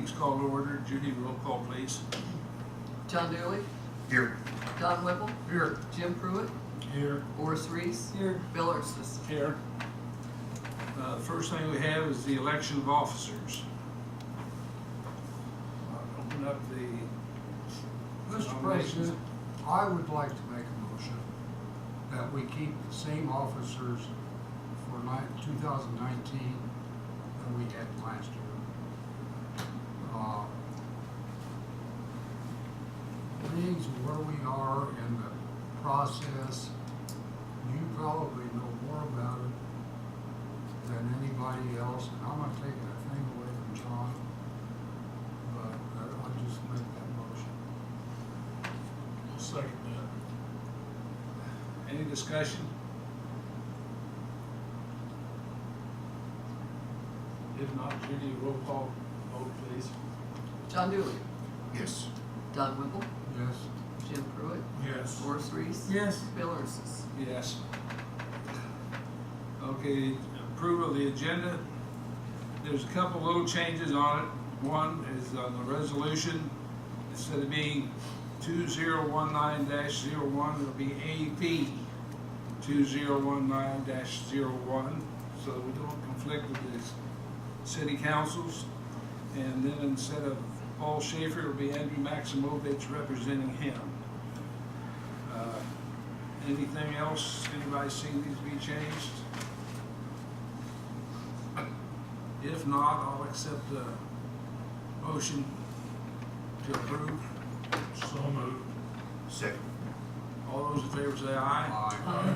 meeting's called to order. Judy, roll call, please. John Dooley, Here. Don Whipple, Here. Jim Pruitt, Here. Boris Reese, Here. Bill Erstis. Here. The first thing we have is the election of officers. Open up the Mr. President, I would like to make a motion that we keep the same officers for 2019 that we had last year. Being where we are in the process, you probably know more about it than anybody else, and I'm not taking a thing away from John, but I'll just make that motion. I'll second that. Any discussion? If not, Judy, roll call vote, please. John Dooley, Yes. Don Whipple, Yes. Jim Pruitt, Yes. Boris Reese. Yes. Bill Erstis. Yes. Okay, approval of the agenda. There's a couple little changes on it. One is on the resolution, instead of being 2019-01, it'll be AP 2019-01, so we don't conflict with the city councils. And then instead of Paul Schaefer, it'll be Andrew Maximovich representing him. Anything else anybody see needs to be changed? If not, I'll accept the motion to approve. So moved. Second. All those in favor say aye. Aye.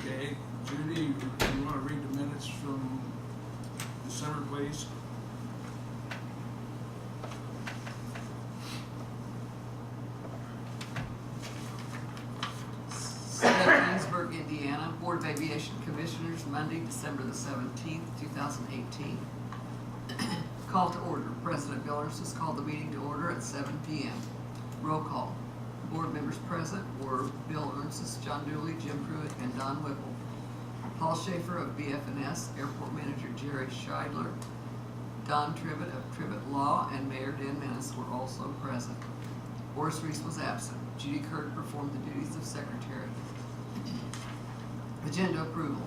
Okay, Judy, you want to read the minutes from December, please? Greensburg, Indiana, Board of Aviation Commissioners, Monday, December the 17th, 2018. Call to order. President Bill Erstis called the meeting to order at 7 p.m. Roll call. Board members present were Bill Erstis, John Dooley, Jim Pruitt, and Don Whipple. Paul Schaefer of BF&S, Airport Manager Jerry Scheidler, Don Tribbett of Tribbett Law, and Mayor Dan Menace were also present. Boris Reese was absent. Judy Kirk performed the duties of secretary. Agenda approval.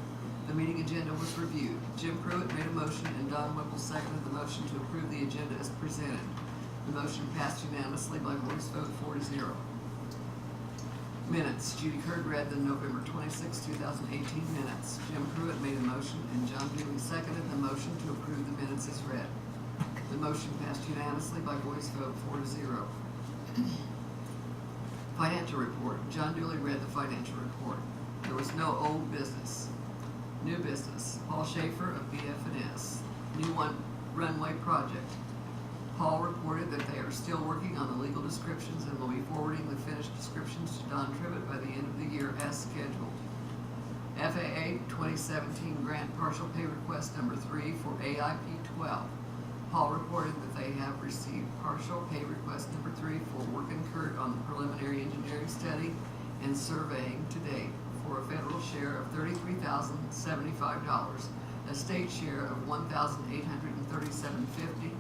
The meeting agenda was reviewed. Jim Pruitt made a motion and Don Whipple seconded the motion to approve the agenda as presented. The motion passed unanimously by voice vote 4-0. Minutes. Judy Kirk read the November 26, 2018 minutes. Jim Pruitt made a motion and John Dooley seconded the motion to approve the minutes as read. The motion passed unanimously by voice vote 4-0. Financial report. John Dooley read the financial report. There was no old business. New business. Paul Schaefer of BF&S. New runway project. Paul reported that they are still working on the legal descriptions and will be forwarding the finished descriptions to Don Tribbett by the end of the year as scheduled. FAA 2017 grant partial pay request number 3 for AIP 12. Paul reported that they have received partial pay request number 3 for work incurred on the preliminary engineering study and surveying to date for a federal share of $33,075, a state share of $1,837.50,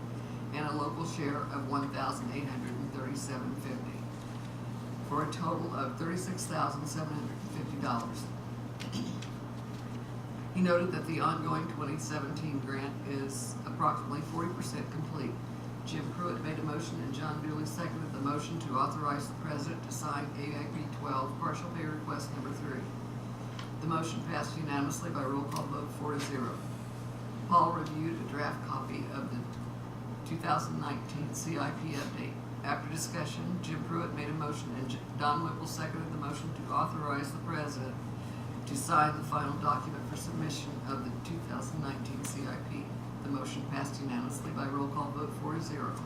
and a local share of $1,837.50, for a total of $36,750. He noted that the ongoing 2017 grant is approximately 40% complete. Jim Pruitt made a motion and John Dooley seconded the motion to authorize the President to sign AIP 12 partial pay request number 3. The motion passed unanimously by roll call vote 4-0. Paul reviewed a draft copy of the 2019 CIP update. After discussion, Jim Pruitt made a motion and Don Whipple seconded the motion to authorize the President to sign the final document for submission of the 2019 CIP. The motion passed unanimously by roll call vote 4-0.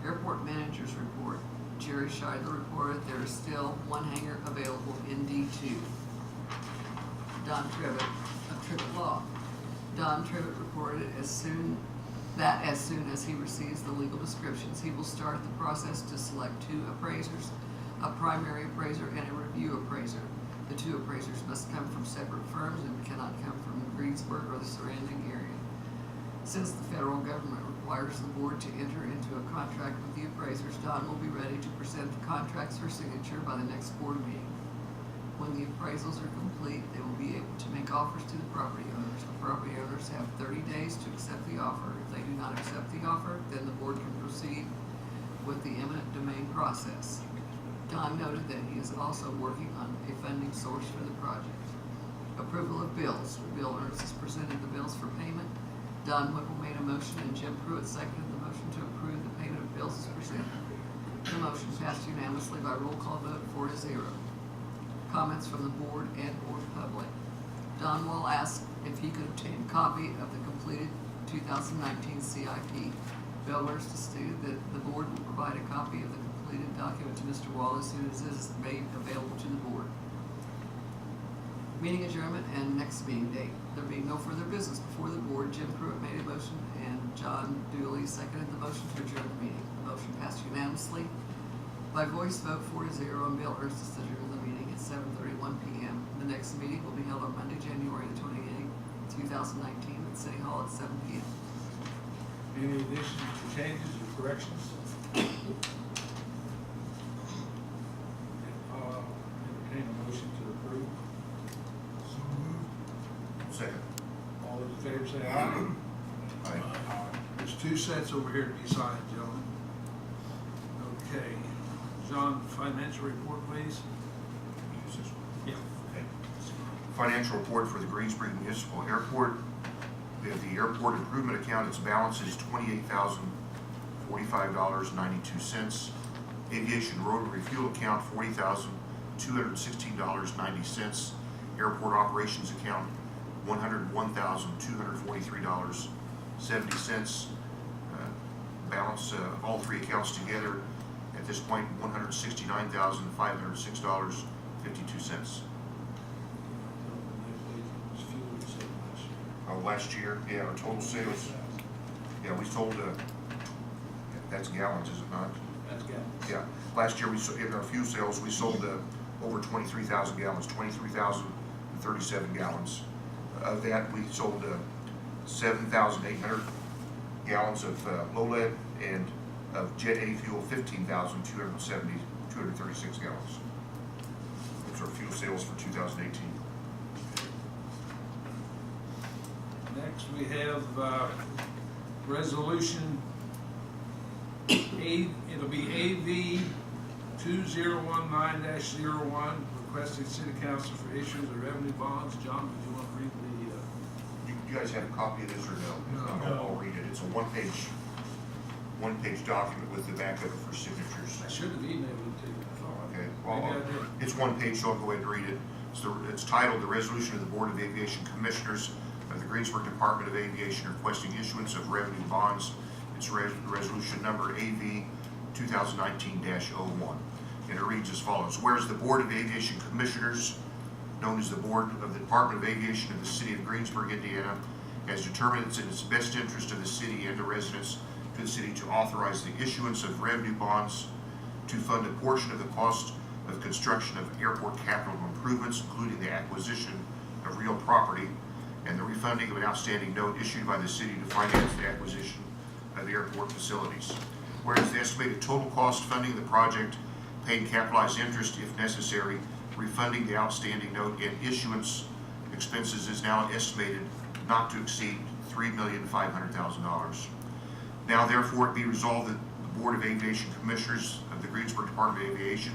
Airport Manager's Report. Jerry Scheidler reported there is still one hangar available in D2. Don Tribbett of Tribbett Law. Don Tribbett reported as soon as he receives the legal descriptions, he will start the process to select 2 appraisers, a primary appraiser and a review appraiser. The 2 appraisers must come from separate firms and cannot come from Greensburg or the surrounding area. Since the federal government requires the board to enter into a contract with the appraisers, Don will be ready to present the contracts for signature by the next board meeting. When the appraisals are complete, they will be able to make offers to the property owners. The property owners have 30 days to accept the offer. If they do not accept the offer, then the board can proceed with the eminent domain process. Don noted that he is also working on a funding source for the project. Approval of bills. Bill Ernst has presented the bills for payment. Don Whipple made a motion and Jim Pruitt seconded the motion to approve the payment of bills as presented. The motion passed unanimously by roll call vote 4-0. Comments from the board and or public. Don will ask if he could obtain a copy of the completed 2019 CIP. Bill Ernst stated that the board will provide a copy of the completed document to Mr. Wallace as soon as it is made available to the board. Meeting adjournment and next meeting date. There being no further business before the board, Jim Pruitt made a motion and John Dooley seconded the motion to adjourn the meeting. The motion passed unanimously by voice vote 4-0 and Bill Ernst is adjourned the meeting at 7:31 p.m. The next meeting will be held on Monday, January the 28th, 2019 at City Hall at 7 p.m. Any additions or changes or corrections? Entertain a motion to approve. So moved. Second. All those in favor say aye. Aye. There's two sets over here to be signed, gentlemen. Okay. John, financial report, please. Use this one. Yeah. Okay. Financial report for the Greensburg Municipal Airport. We have the airport improvement account. Its balance is $28,045.92. Aviation rotary fuel account, $40,216.90. Airport operations account, $101,243.70. Balance of all three accounts together at this point, $169,506.52. Last year, yeah, our total sales, yeah, we sold, that's gallons, is it not? That's good. Yeah, last year, in our fuel sales, we sold over 23,000 gallons, 23,037 gallons. Of that, we sold 7,800 gallons of low lead, and of Jet A fuel, 236 gallons. Those are fuel sales for 2018. Next, we have resolution it'll be AV 2019-01, requesting city council for issuance of revenue bonds. John, would you want to read the? You guys have a copy of this or no? No. I'll read it. It's a one-page document with the back of it for signatures. I should have emailed it to you. I thought. Okay, Maybe I well, did. it's one page, so I'll go ahead and read it. It's titled, "The Resolution of the Board of Aviation Commissioners of the Greensburg Department of Aviation requesting issuance of revenue bonds." It's resolution number AV 2019-01. And it reads as follows. Whereas the Board of Aviation Commissioners, known as the Board of the Department of Aviation of the City of Greensburg, Indiana, has determined it's in its best interest of the city and the residents to the city to authorize the issuance of revenue bonds to fund a portion of the cost of construction of airport capital improvements, including the acquisition of real property and the refunding of an outstanding note issued by the city to finance the acquisition of airport facilities. Whereas the estimated total cost funding the project, paying capitalized interest if necessary, refunding the outstanding note, and issuance expenses is now estimated not to exceed $3,500,000. Now therefore it be resolved that the Board of Aviation Commissioners of the Greensburg Department of Aviation,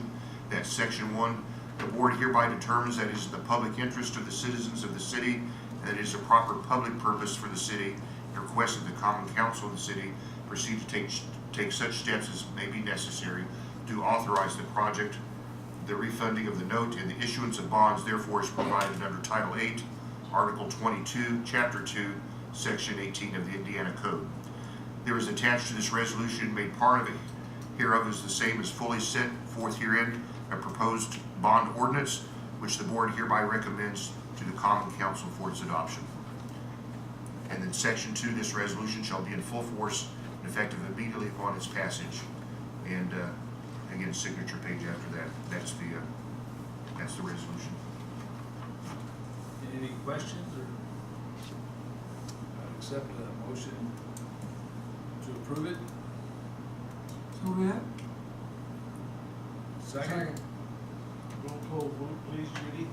that Section 1, the Board hereby determines that it is in the public interest of the citizens of the city and that it is a proper public purpose for the city, and requests that the Common Council of the city proceed to take such steps as may be necessary to authorize the project, the refunding of the note, and the issuance of bonds therefore is provided under Title 8, Article 22, Chapter 2, Section 18 of the Indiana Code. There is attached to this resolution, made part of it hereof is the same as fully set forth herein, a proposed bond ordinance, which the board hereby recommends to the Common Council for its adoption. And then Section 2, this resolution shall be in full force and effective immediately upon its passage. And again, signature page after that. That's the resolution. Any questions or? I accept the Motion to approve it? So we have? Second. Roll call vote, please, Judy.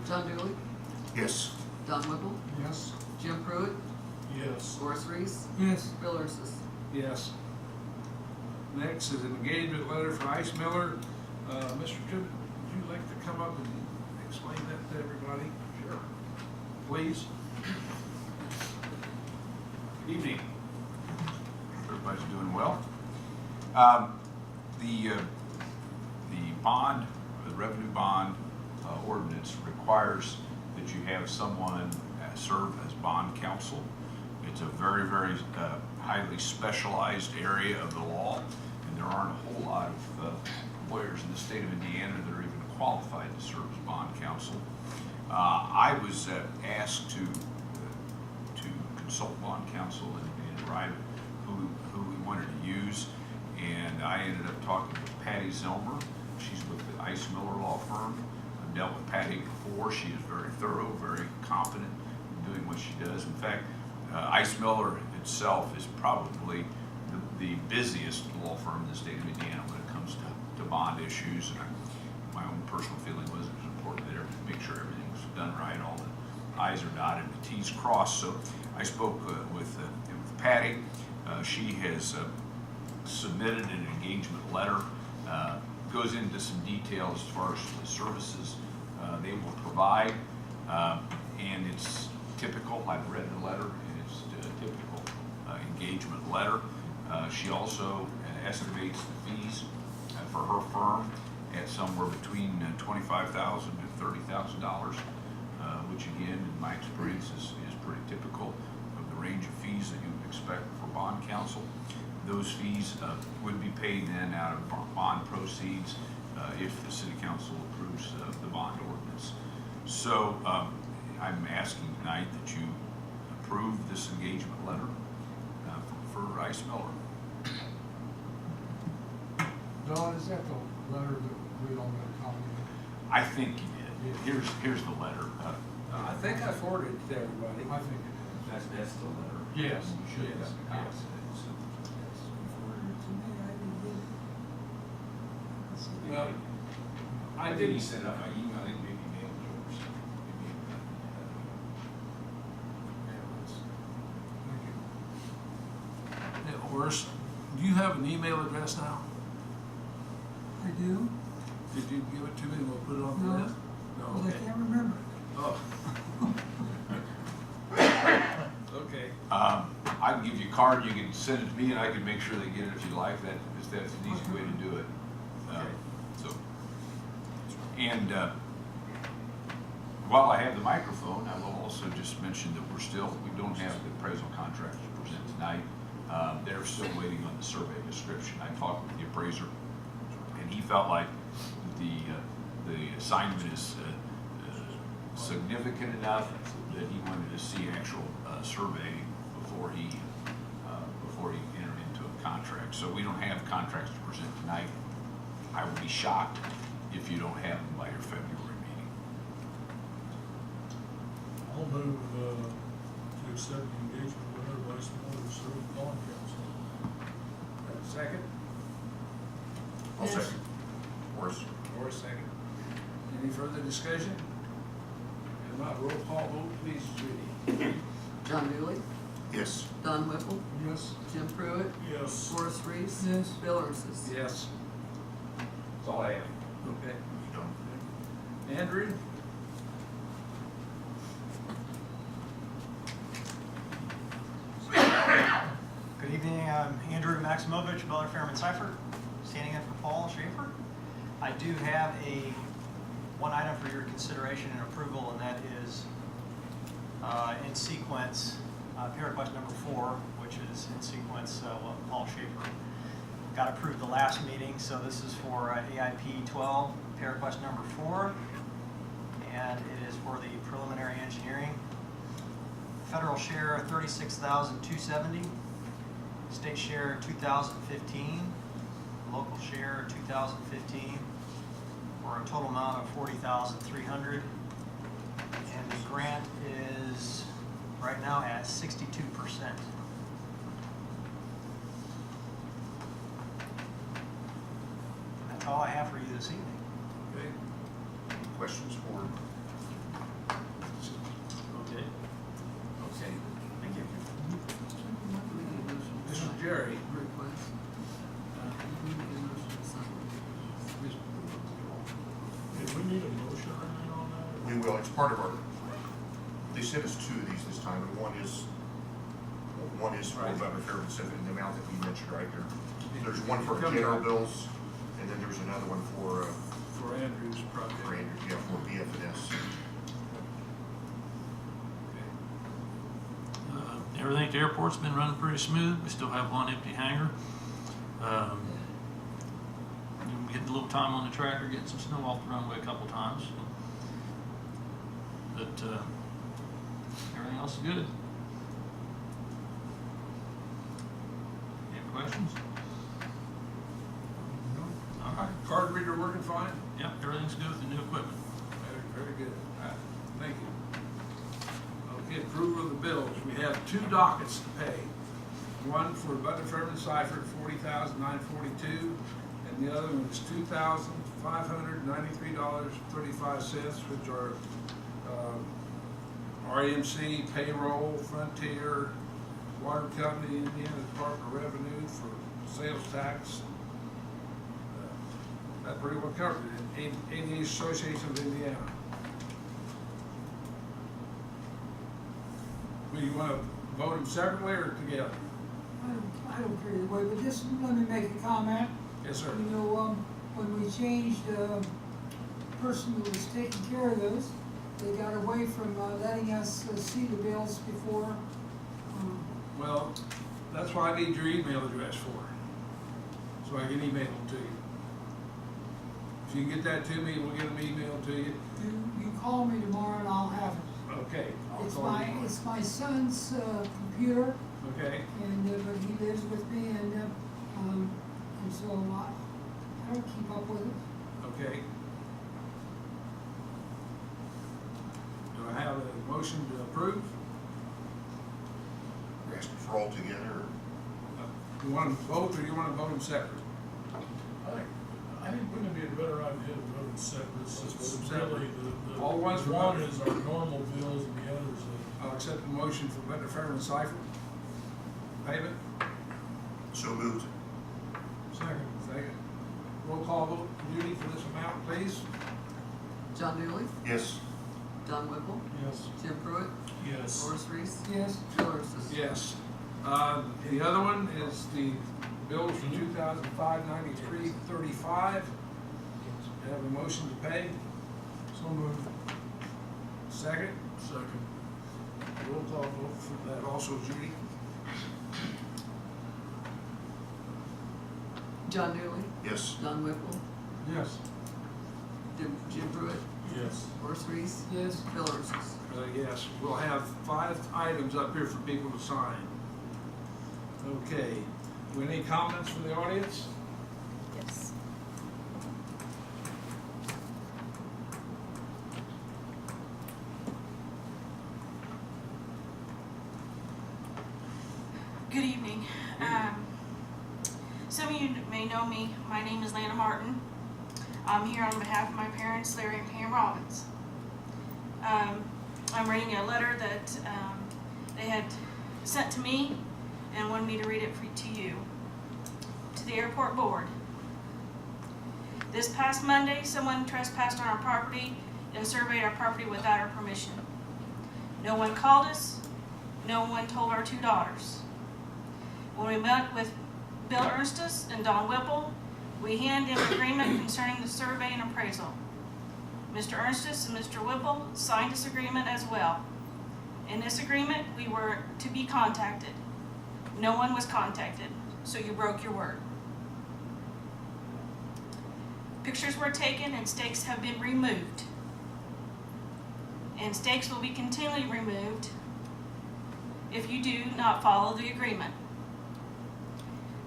John Dooley, Yes. Don Whipple, Yes. Jim Pruitt, Yes. Horace Reese, Yes. Bill Ursus. Yes. Next is an engagement letter for Ice Miller. Mr. Tribbett, would you like to come up and explain that to everybody? Sure. Please. Good evening. Everybody's doing well. The revenue bond ordinance requires that you have someone serve as bond counsel. It's a very, very highly specialized area of the law, and there aren't a whole lot of lawyers in the state of Indiana that are even qualified to serve as bond counsel. I was asked to consult bond counsel and arrive at who we wanted to use, and I ended up talking with Patty Zelmer. She's with the Ice Miller Law Firm. I've dealt with Patty before. She is very thorough, very competent in doing what she does. In fact, Ice Miller itself is probably the busiest law firm in the state of Indiana when it comes to bond issues. And my own personal feeling was it was important that make sure everything was done right, all the I's are dotted and the T's crossed. So I spoke with Patty. She has submitted an engagement letter. Goes into some details as far as the services they will provide, and it's typical. I've read the letter, and it's a typical engagement letter. She also estimates the fees for her firm at somewhere between $25,000 to $30,000, which again, in my experience, is pretty typical of the range of fees that you would expect for bond counsel. Those fees would be paid then out of bond proceeds if the city council approves the bond ordinance. So I'm asking tonight that you approve this engagement letter for Ice Miller. Don, is that the letter that we don't get a copy of? I think you did. Here's the letter. I think I forwarded it to everybody. I think it That's the letter. Yes. You should have Yes, a copy. yes. Well, I He didn't. sent out my email. I think maybe mailed it or something. is. Thank you. Yeah, Horace, do you have an email address now? I do, Did you give it to me and we'll put it on the No. list? No, but I okay. can't remember. Oh. Okay. I can give you a card, you can send it to me, and I can make sure they get it if you like. That's an easy way to do it. Okay. And while I have the microphone, I will also just mention that we don't have the appraisal contract to present tonight. They're still waiting on the survey description. I talked with the appraiser, and he felt like the assignment is significant enough that he wanted to see actual survey before he entered into a contract. So we don't have contracts to present tonight. I would be shocked if you don't have them by your February meeting. I'll move to accept the engagement letter by Ice Miller to serve as bond counsel. Second? I'll second. Horace. Horace, second. Any further discussion? If not, roll call vote, please, Judy. John Dooley, Yes. Don Whipple, Yes. Jim Pruitt, Yes. Horace Reese, Yes. Bill Ursus. Yes. That's all I have. Okay. Andrew? Good evening, I'm Andrew Maximovich, Beller, Fairman, Seifert, standing in for Paul Schaefer. I do have one item for your consideration and approval, and that is in sequence, pay request number 4, which is in sequence what Paul Schaefer got approved the last meeting. So this is for AIP 12, pay request number 4, and it is for the preliminary engineering. Federal share $36,270, state share 2015, local share 2015, for a total amount of $40,300. The grant is right now at 62%. That's all I have for you this evening. Okay. Any questions for? Okay. Okay. Thank you. We need a motion to Mr. sign Jerry. request. We need a motion to sign. Did we need a motion or anything on that? We will, it's part of our, they sent us two of these this time, and one is for Right. Butler Fair Pacific, the amount that you mentioned right there. There's one for Come general back. bills, and then there's another one for Andrew's project. Andrew, yeah, for BF&S. Okay. Everything at the airport's been running pretty smooth. We still have one empty hangar. We're getting a little time on the tractor, getting some snow off the runway a couple times. But everything else is good. Any questions? All right. Card reader working fine? Yep, everything's good with the new equipment. Very good. All right. Thank you. Okay, approval of the bills. We have two dockets to pay. One for Butler Fairman Seifert, $40,942, and the other one is $2,593.35, which are RMC, payroll, Frontier, Water Company, Indiana Department of Revenue for sales tax. That pretty well covered it. Aviation Association of Indiana. Do you want to vote them separately or together? I don't care either way, but just let me make a comment. Yes, sir. You know, when we changed the person who was taking care of those, they got away from letting us see the bills before. Well, that's why I need your email address for, so I can email them to you. If you can get that to me, we'll get them emailed to you. You call me tomorrow and I'll have it. Okay. I'll call you tomorrow. It's my son's computer, Okay, and but he lives with me, and so I don't keep up with it. okay. Do I have a motion to approve? You're asking for all together, or? You want them both, or you want to vote them separate? I think wouldn't it be a better idea to vote in separate, since Let's vote them really separate. the All ones for one Butler. is our normal bills and the others I'll accept the motion for Butler Fairman Seifert. Payment? So moved. Second. Second. Roll call vote, Judy, for this amount, please. John Dooley, Yes. Don Whipple, Yes. Jim Pruitt, Yes. Horace Reese, Yes. Bill Erstis. Yes. The other one is the bills for $2,593.35. Have a motion to pay? So moved. Second. Second. Roll call vote for that also, Judy. John Dooley, Yes. Don Whipple, Yes. Jim Pruitt, Yes. Horace Reese, Yes. Bill Erstis. Yes, we'll have 5 items up here for people to sign. Okay, any comments from the audience? Yes. Good evening. Some of you may know me. My name is Lana Martin. I'm here on behalf of my parents, Larry and Pam Robbins. I'm reading a letter that they had sent to me and wanted me to read it to you. To the airport board. This past Monday, someone trespassed on our property and surveyed our property without our permission. No one called us. No one told our 2 daughters. When we met with Bill Erstis and Don Whipple, we handed in an agreement concerning the survey and appraisal. Mr. Erstis and Mr. Whipple signed this agreement as well. In this agreement, we were to be contacted. No one was contacted, so you broke your word. Pictures were taken and stakes have been removed. And stakes will be continually removed if you do not follow the agreement.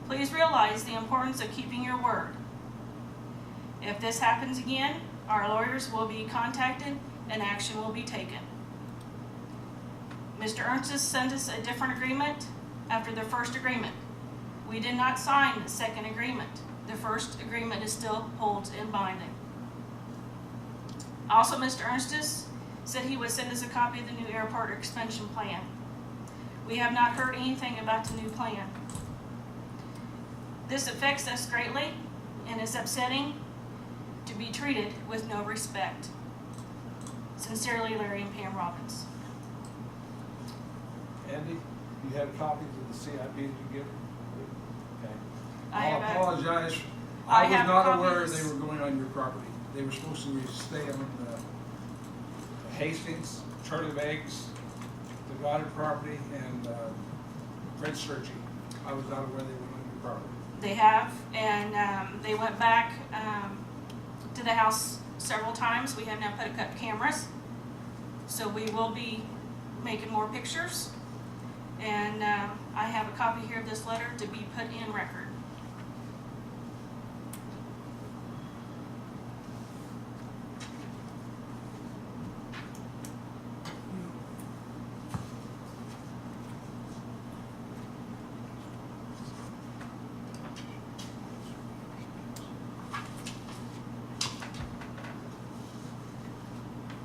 Please realize the importance of keeping your word. If this happens again, our lawyers will be contacted and action will be taken. Mr. Ernst sent us a different agreement after the first agreement. We did not sign the second agreement. The first agreement is still holds in binding. Also, Mr. Ernst said he would send us a copy of the new airport expansion plan. We have not heard anything about the new plan. This affects us greatly and is upsetting to be treated with no respect. Sincerely, Larry and Pam Robbins. Andy, you have copies of the CIP that you give? Okay. I I'll have a- apologize. I I was have not aware copies. they were going on your property. They were supposed to stay on Hastings, Charlie Banks, the Goddard property, and Fred Searchy. I was not aware they were on your property. They have, and they went back to the house several times. We have now put up cameras, so we will be making more pictures. And I have a copy here of this letter to be put in record.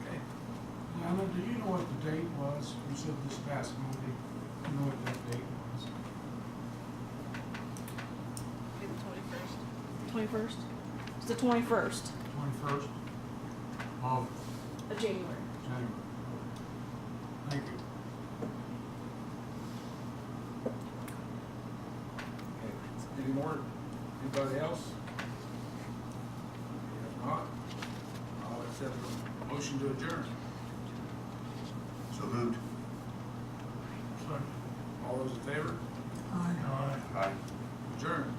Okay. Lana, do you know what the date was? You said this past Monday. Do you know what that date was? The 21st. It's the 21st 21st of of January. January. Thank you. Okay. Any more? Anybody else? If not, I'll accept a motion to adjourn. So moved. Second. All those in favor? Aye. Aye. Aye. Adjourn.